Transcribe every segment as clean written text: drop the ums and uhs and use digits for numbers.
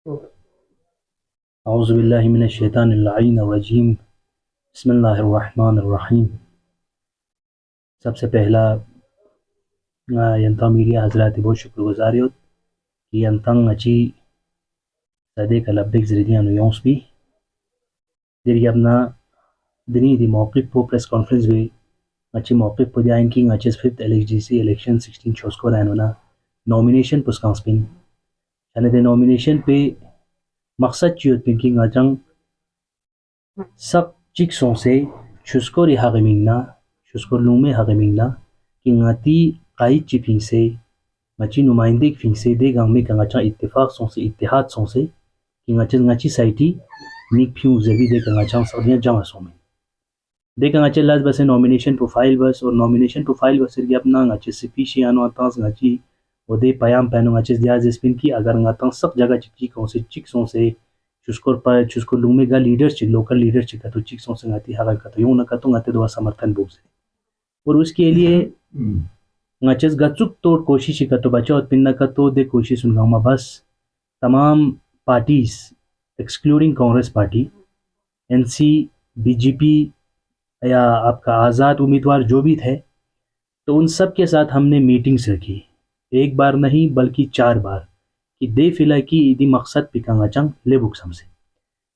औज़ुबिल्लाहि मिनश्शैतानिर्रजीम बिस्मिल्लाहिर्रहमानिर्रहीम। सबसे पहला यंता मीडिया हज़रात बहुत शुक्रगुज़ार होत कि यंतंग अची सदे का लब्बिक ज़रिदियान योंस भी दिरी अपना दिनी दी मौक़िफ़ को प्रेस कॉन्फ्रेंस भी अच्छी मौक़िफ़ को जाएं कि अच्छे फिफ्थ एलएचडीसी इलेक्शन 16 छोस्को रहना नॉमिनेशन पुस्कांस्पिन यानी दे नॉमिनेशन पे मकसद चीज़ पिंकिंग अचंग सब चिक्सों से छुस्को रिहागमिंगना छुस्को लूमे हागमिंगना कि ngati काई चिपिंग से ngaci नुमाइंदे फिंग से दे गांग में कंगाचा इत्तेफाक सों से इत्तेहाद सों से कि ngaci साइटी निक फ्यू जबी दे कंगाचा सदियां जमा सों में दे कंगाचे लाज बस नॉमिनेशन प्रोफाइल बस और नॉमिनेशन प्रोफाइल बस ये अपना ngaci सिपीशी आनो अतांस ngaci ओदे पयाम पैनो ngaci दिया जिसपिन की अगर ngata सब जगह चिक्सों से चुस्को लूमे गा लीडर्स ची लोकल लीडर ची कतो चिक्सों से ngati हागल कतो यूं न कतो ngate दो समर्थन बोसे और उसके लिए ngachis गचुक तोड़ कोशिश कतो बचा और पिन न कतो दे कोशिश उनगामा बस तमाम parties excluding Congress party NC BJP या आपका आज़ाद उम्मीदवार जो भी थे तो उन सब के साथ हमने मीटिंग्स रखी, एक बार नहीं बल्कि 4 बार कि दे फिला की इदी मकसद पिकांगा चंग ले बुक समसे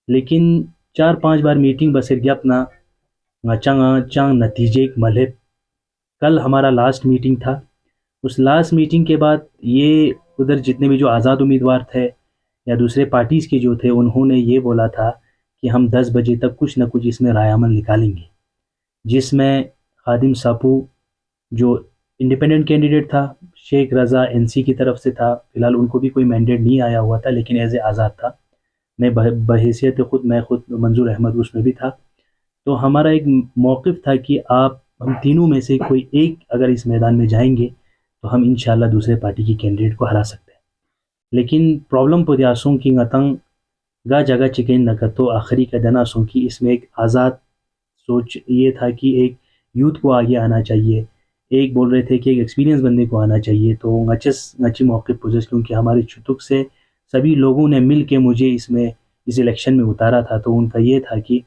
लेकिन 4-5 बार मीटिंग बसर गया अपना चंग नतीजे मले। कल हमारा लास्ट मीटिंग था, उस लास्ट मीटिंग के बाद ये उधर जितने भी जो आज़ाद उम्मीदवार थे या दूसरे पार्टीज़ के जो थे उन्होंने ये बोला था कि हम 10 बजे तक कुछ न कुछ इसमें राय-अमल निकालेंगे, जिसमें खादिम सापू जो इंडिपेंडेंट कैंडिडेट था, शेख रज़ा एनसी की तरफ से था, फ़िलहाल उनको भी कोई मैंडेट नहीं आया हुआ था लेकिन एज़ ए आज़ाद था, मैं बहैसियत मैं खुद मंजूर अहमद उसमें भी था। तो हमारा एक मौक़िफ़ था कि हम तीनों में से कोई एक अगर इस मैदान में जाएंगे तो हम इंशाल्लाह दूसरे पार्टी की कैंडिडेट को हरा सकते हैं। लेकिन प्रॉब्लम पुदियासों की ngатang गा जगह चिकन नकतो आखिरी का दना सों की इसमें एक आज़ाद सोच ये था कि एक यूथ को आगे आना चाहिए, एक बोल रहे थे कि एक एक्सपीरियंस बंदे को आना चाहिए। तो ngachis मौक़िफ़ पुजस क्योंकि हमारे छुतुक से सभी लोगों ने मिल के मुझे इस इलेक्शन में उतारा था। तो उनका ये था कि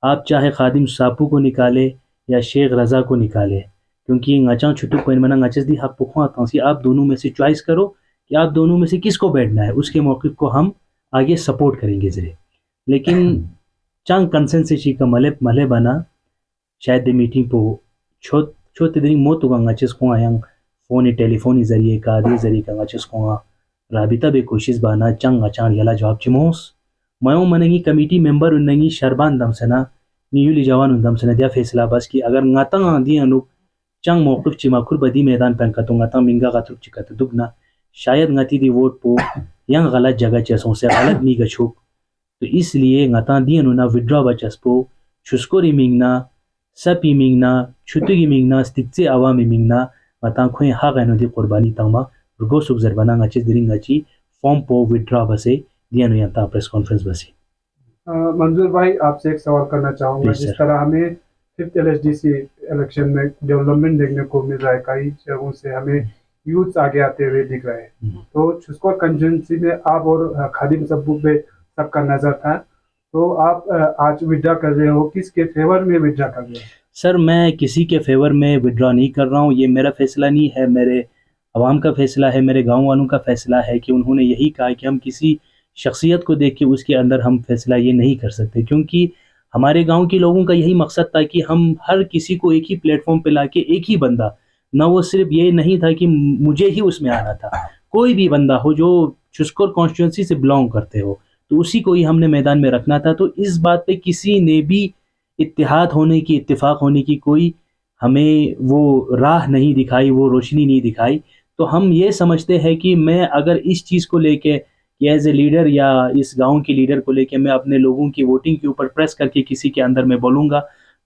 आप चाहे खादिम सापू को निकाले या शेख रज़ा को निकाले क्योंकि ngachang छुटुक कोइन मना ngachis दी हक पुखवा तांसी आप दोनों में से चॉइस करो कि आप दोनों में से किसको बैठना है, उसके मौक़िफ़ को हम आगे सपोर्ट करेंगे ज़रे। लेकिन चांग कंसेंसस का मले बना शायद दे मीटिंग पो छोटे दिन मोतो का ngachis को आयंग फ़ोन टेलीफोन ज़रिए का दे ज़रिए का ngachis को राबिता बे कोशिश बाना चंग अचान यला जवाब चिमोस मयो मनंगी कमेटी मेंबर उन्नंगी शरबान दमसना नियुली जवान दमसना दिया फैसला बस कि अगर ngata दी अनु चंग मौक़िफ़ चिमाकुर बदी मैदान पेंका तो ngata मिंगा गातुक चिकत दुगना शायद ngati दी वोट पो यंग गलत जगह चसों से गलत नी गछुक तो इसलिए ngata दी अनु ना विड्रॉ बचस्पो छुस्को रिमिंगना सपी मिंगना छुतुगी मिंगना स्तिक्से आवामी मिंगना ngata खोई हा गनो दी कुर्बानी तंगमा रुगो सुख जरबना ngachis दिरिंगाची फॉर्म पो विड्रॉ बसे दी अनु यंता प्रेस कॉन्फ्रेंस बसी। मंजूर भाई आपसे एक सवाल करना चाहूँगा। जिस तरह हमें फिफ्थ एलएचडीसी इलेक्शन में डेवलपमेंट देखने को मिल रहा है, कई जगहों से हमें यूथ आगे आते हुए दिख रहे हैं, तो छुस्को कंजेंसी में आप और खादिम सब्बू पे सबका नज़र था, तो आप आज विड्रा कर रहे हो, किसके फेवर में विड्रा कर रहे हो? सर मैं किसी के फेवर में विड्रॉ नहीं कर रहा हूँ, ये मेरा फैसला नहीं है, मेरे अवाम का फैसला है, मेरे गाँव वालों का फैसला है कि उन्होंने यही कहा कि हम किसी शख्सियत को देख के उसके अंदर हम फैसला ये नहीं कर सकते क्योंकि हमारे गांव के लोगों का यही मकसद था कि हम हर किसी को एक ही प्लेटफॉर्म पे लाके एक ही बंदा, ना वो सिर्फ ये नहीं था कि मुझे ही उसमें आना था, कोई भी बंदा हो जो छुस्कोर कॉन्स्टिट्यूंसी से बिलोंग करते हो तो उसी को ही हमने मैदान में रखना था। तो इस बात पे किसी ने भी इत्तेहाद होने की, इत्तेफाक होने की कोई हमें वो राह नहीं दिखाई, वो रोशनी नहीं दिखाई। तो हम ये समझते हैं कि मैं अगर इस चीज़ को लेके कि एज ए लीडर या इस गांव के लीडर को लेके मैं अपने लोगों की वोटिंग के ऊपर प्रेस करके किसी के अंदर मैं बोलूँगा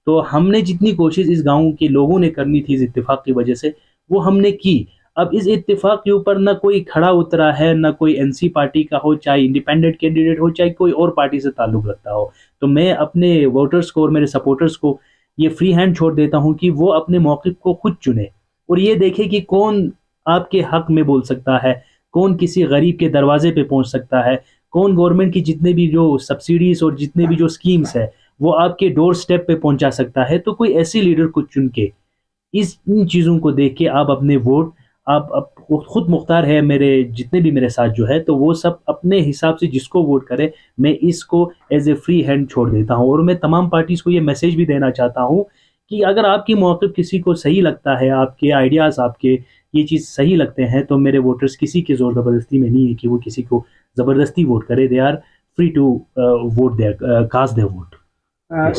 तो हमने जितनी कोशिश इस गांव के लोगों ने करनी थी इस इत्तेफाक की वजह से वो हमने की। अब इस इत्तेफाक के ऊपर ना कोई खड़ा उतरा है, ना कोई एनसी पार्टी का हो, चाहे इंडिपेंडेंट कैंडिडेट हो, चाहे कोई और पार्टी से ताल्लुक़ रखता हो। तो मैं अपने वोटर्स को और मेरे सपोर्टर्स को ये फ्री हैंड छोड़ देता हूँ कि वो अपने मौक़िफ़ को खुद चुने और ये देखे कि कौन आपके हक़ में बोल सकता है, कौन किसी गरीब के दरवाजे पे पहुंच सकता है, कौन गवर्नमेंट की जितने भी जो सब्सिडीज और जितने भी जो स्कीम्स है वो आपके डोर स्टेप पे पहुंचा सकता है। तो कोई ऐसे लीडर को चुन के इस इन चीज़ों को देख के आप अपने वोट आप खुद मुख्तार है, मेरे जितने भी मेरे साथ जो है तो वो सब अपने हिसाब से जिसको वोट करे, मैं इसको एज ए फ्री हैंड छोड़ देता हूँ। और मैं तमाम पार्टीज को ये मैसेज भी देना चाहता हूँ कि अगर आपकी मौक़िफ़ किसी को सही लगता है, आपके आइडियाज़ आपके ये चीज़ सही लगते हैं, तो मेरे वोटर्स किसी के ज़ोर ज़बरदस्ती में नहीं है कि वो किसी को ज़बरदस्ती वोट करे। They are free to vote their cast their vote.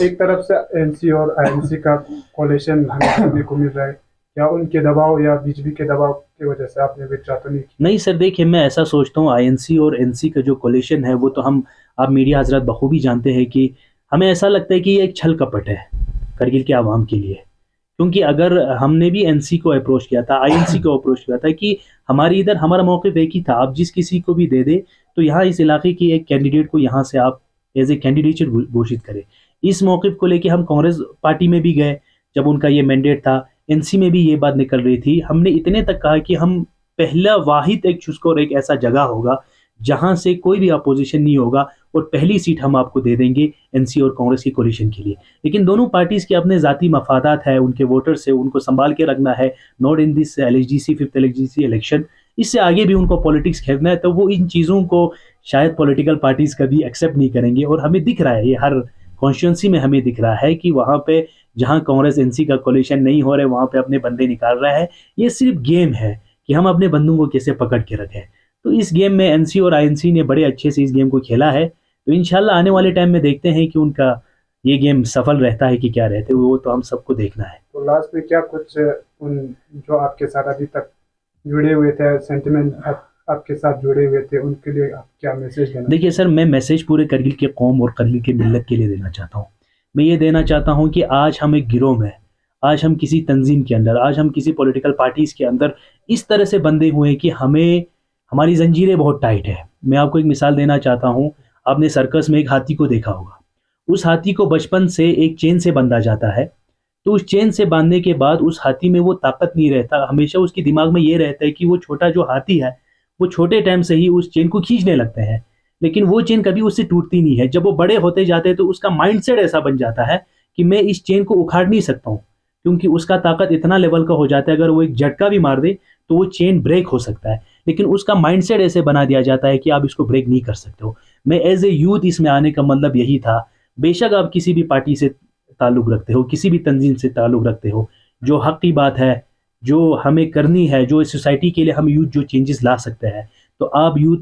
एक तरफ से एनसी और आईएनसी का कोalition हमें देखने को मिल रहा है, क्या उनके दबाव या बीजेपी के दबाव की वजह से आपने विड्रॉ तो नहीं किया? नहीं सर, देखिए मैं ऐसा सोचता हूँ आईएनसी और एनसी का जो कोलिशन है वो तो हम आप मीडिया हजरत बखूबी जानते हैं कि हमें ऐसा लगता है कि ये एक छल कपट है करगिल के आवाम के लिए। क्योंकि अगर हमने भी एनसी को अप्रोच किया था, आईएनसी को अप्रोच किया था कि हमारी इधर हमारा मौक़िफ़ एक ही था, आप जिस किसी को भी दे दे तो यहाँ इस इलाके की एक कैंडिडेट को यहाँ से आप एज ए कैंडिडेट घोषित करें। इस मौक़िफ़ को लेके हम कांग्रेस पार्टी में भी गए जब उनका ये मैंडेट था, एनसी में भी ये बात निकल रही थी। हमने इतने तक कहा कि हम पहला वाहिद एक चुस्को और एक ऐसा जगह होगा जहां से कोई भी अपोजिशन नहीं होगा और पहली सीट हम आपको दे देंगे एनसी और कांग्रेस की कोलिशन के लिए। लेकिन दोनों पार्टीज के अपने ज़ाती मफादात है, उनके वोटर्स से उनको संभाल के रखना है, not in this LHDC 5th LHDC election. इससे आगे भी उनको पॉलिटिक्स खेलना है, तो वो इन चीज़ों को शायद पॉलिटिकल पार्टीज कभी एक्सेप्ट नहीं करेंगे। और हमें दिख रहा है, ये हर कॉन्स्टिट्यूंसी में हमें दिख रहा है कि वहाँ पे जहाँ कांग्रेस एनसी का कोलिशन नहीं हो रहा है वहाँ पे अपने बंदे निकाल रहा है। ये सिर्फ गेम है कि हम अपने बंदों को कैसे पकड़ के रखें। तो इस गेम में एनसी और आईएनसी ने बड़े अच्छे से इस गेम को खेला है। तो इंशाल्लाह आने वाले टाइम में देखते हैं कि उनका ये गेम सफल रहता है कि क्या रहते हैं, वो तो हम सबको देखना है। तो लास्ट में क्या कुछ उन जो आपके साथ अभी तक जुड़े हुए थे, सेंटिमेंट आपके साथ जुड़े हुए थे, उनके लिए आप क्या मैसेज देना? देखिए सर, मैं मैसेज पूरे करगिल के कौम और करगिल के मिल्लत के लिए देना चाहता हूँ। मैं ये देना चाहता हूँ कि आज हम एक गिरोह में, आज हम किसी तंजीम के अंदर, आज हम किसी पॉलिटिकल पार्टीज़ के अंदर इस तरह से बंधे हुए हैं कि हमें हमारी जंजीरें बहुत टाइट है। मैं आपको एक मिसाल देना चाहता हूँ। आपने सर्कस में एक हाथी को देखा होगा, उस हाथी को बचपन से एक चेन से बांधा जाता है। तो उस चेन से बांधने के बाद उस हाथी में वो ताकत नहीं रहता, हमेशा उसके दिमाग में ये रहता है कि वो छोटा जो हाथी है वो छोटे टाइम से ही उस चेन को खींचने लगते हैं, लेकिन वो चेन कभी उससे टूटती नहीं है। जब वो बड़े होते जाते हैं तो उसका माइंडसेट ऐसा बन जाता है कि मैं इस चेन को उखाड़ नहीं सकता हूँ, क्योंकि उसका ताकत इतना लेवल का हो जाता है अगर वो एक झटका भी मार दे तो वो चेन ब्रेक हो सकता है। लेकिन उसका माइंडसेट ऐसे बना दिया जाता है कि आप इसको ब्रेक नहीं कर सकते हो। मैं एज ए यूथ इसमें आने का मतलब यही था। बेशक आप किसी भी पार्टी से ताल्लुक़ रखते हो, किसी भी तंजीम से ताल्लुक़ रखते हो, जो हक़ की बात है, जो हमें करनी है, जो इस सोसाइटी के लिए हम यूथ जो चेंजेस ला सकते हैं, तो आप यूथ,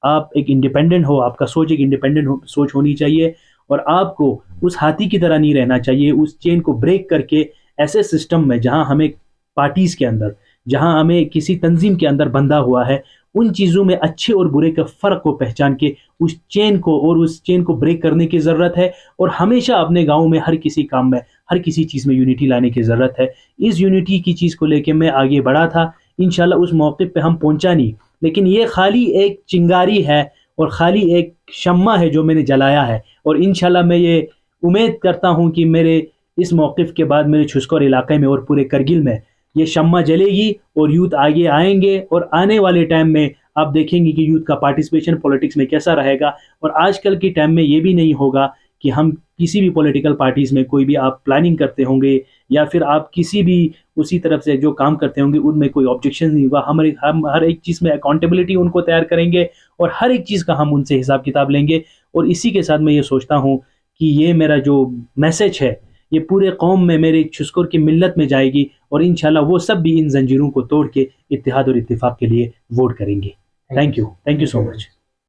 आप एक इंडिपेंडेंट हो, आपका सोच एक इंडिपेंडेंट सोच होनी चाहिए और आपको उस हाथी की तरह नहीं रहना चाहिए। उस चेन को ब्रेक करके ऐसे सिस्टम में जहां हमें पार्टीज़ के अंदर, जहां हमें किसी तंजीम के अंदर बंधा हुआ है, उन चीज़ों में अच्छे और बुरे का फ़र्क को पहचान के उस चेन को ब्रेक करने की ज़रूरत है। और हमेशा अपने गाँव में हर किसी काम में, हर किसी चीज़ में यूनिटी लाने की ज़रूरत है। इस यूनिटी की चीज़ को लेके मैं आगे बढ़ा था। इंशाल्लाह उस मौके पे हम पहुंचा नहीं, लेकिन ये खाली एक चिंगारी है और खाली एक शम्मा है जो मैंने जलाया है। और इंशाल्लाह मैं ये उम्मीद करता हूँ कि मेरे इस मौक़िफ़ के बाद मेरे छुस्कोर इलाके में और पूरे करगिल में ये शम्मा जलेगी और यूथ आगे आएंगे। और आने वाले टाइम में आप देखेंगे कि यूथ का पार्टिसिपेशन पॉलिटिक्स में कैसा रहेगा। और आजकल के टाइम में ये भी नहीं होगा कि हम किसी भी पॉलिटिकल पार्टीज़ में कोई भी आप प्लानिंग करते होंगे या फिर आप किसी भी उसी तरफ से जो काम करते होंगे उनमें कोई ऑब्जेक्शन नहीं होगा। हम हर एक चीज़ में अकाउंटेबिलिटी उनको तैयार करेंगे और हर एक चीज़ का हम उनसे हिसाब किताब लेंगे। और इसी के साथ मैं ये सोचता हूँ कि ये मेरा जो मैसेज है ये पूरे कौम में, मेरे छुस्कोर की मिल्लत में जाएगी और इंशाल्लाह वो सब भी इन जंजीरों को तोड़ के इत्तेहाद और इत्तिफाक के लिए वोट करेंगे। Thank you so much.